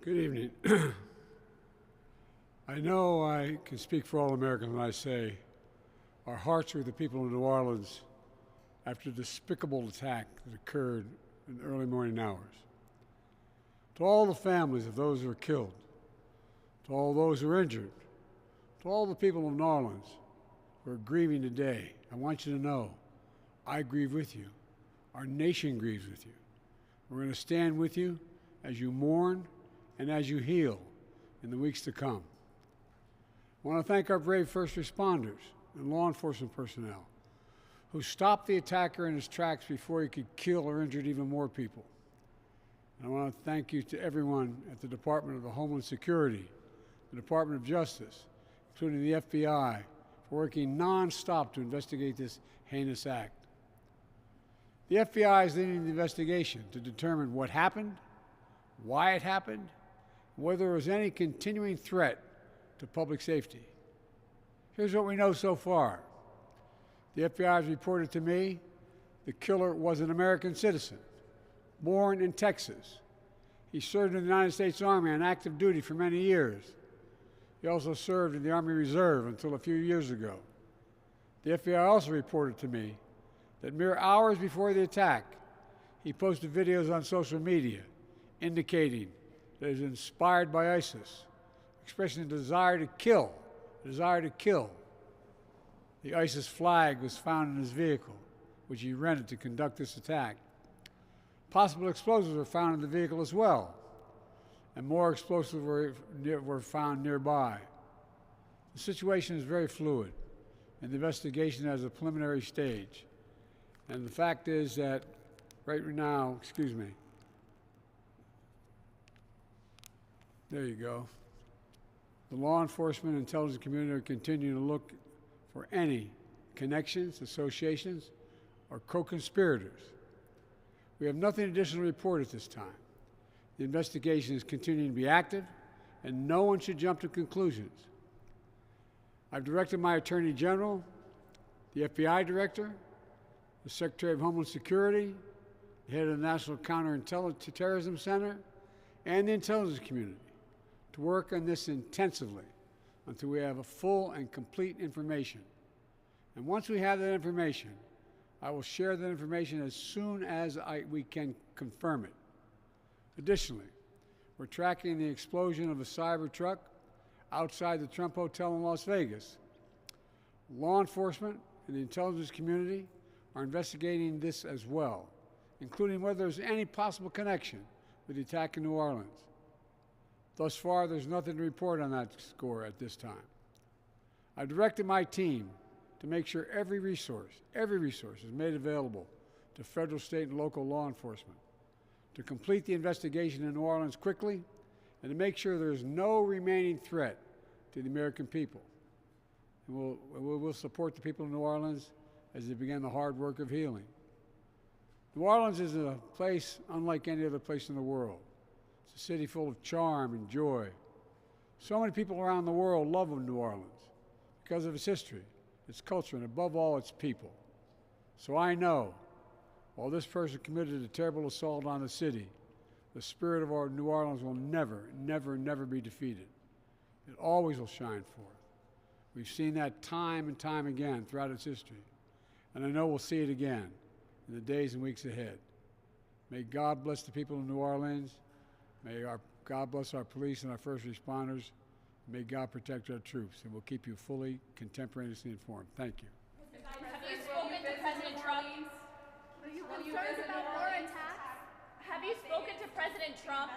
Good evening. I know I can speak for all Americans when I say our hearts are with the people of New Orleans after the despicable attack that occurred in the early morning hours. To all the families of those who were killed, to all those who were injured, to all the people of New Orleans who are grieving today, I want you to know I grieve with you. Our nation grieves with you. We're going to stand with you as you mourn and as you heal in the weeks to come. I want to thank our brave first responders and law enforcement personnel who stopped the attacker in his tracks before he could kill or injure even more people. And I want to thank you to everyone at the Department of Homeland Security, the Department of Justice, including the FBI, for working nonstop to investigate this heinous act. The FBI is leading the investigation to determine what happened, why it happened, and whether there was any continuing threat to public safety. Here's what we know so far. The FBI has reported to me the killer was an American citizen, born in Texas. He served in the United States Army on active duty for many years. He also served in the Army Reserve until a few years ago. The FBI also reported to me that mere hours before the attack, he posted videos on social media indicating that he was inspired by ISIS, expressing a desire to kill, The ISIS flag was found in his vehicle, which he rented to conduct this attack. Possible explosives were found in the vehicle as well, and more explosives were found nearby. The situation is very fluid, and the investigation has a preliminary stage. And the fact is that right now, there you go. The law enforcement and intelligence community are continuing to look for any connections, associations, or co-conspirators. We have nothing additional to report at this time. The investigation is continuing to be active, and no one should jump to conclusions. I've directed my Attorney General, the FBI Director, the Secretary of Homeland Security, the head of the National Counterterrorism Center, and the intelligence community to work on this intensively until we have a full and complete information. And once we have that information, I will share that information as soon as we can confirm it. Additionally, we're tracking the explosion of a cyber truck outside the Trump Hotel in Las Vegas. Law enforcement and the intelligence community are investigating this as well, including whether there's any possible connection with the attack in New Orleans. Thus far, there's nothing to report on that score at this time. I've directed my team to make sure every resource is made available to federal, state, and local law enforcement to complete the investigation in New Orleans quickly and to make sure there's no remaining threat to the American people. And we'll support the people of New Orleans as they begin the hard work of healing. New Orleans is a place unlike any other place in the world. It's a city full of charm and joy. So many people around the world love New Orleans because of its history, its culture, and above all, its people. So I know, while this person committed a terrible assault on the city, the spirit of our New Orleans will never, never, never be defeated. It always will shine forth. We've seen that time and time again throughout its history, and I know we'll see it again in the days and weeks ahead. May God bless the people of New Orleans. May God bless our police and our first responders. May God protect our troops, and we'll keep you fully, contemporaneously informed. Thank you. Have you spoken to President Trump? Are you concerned about more attacks? Have you spoken to President Trump?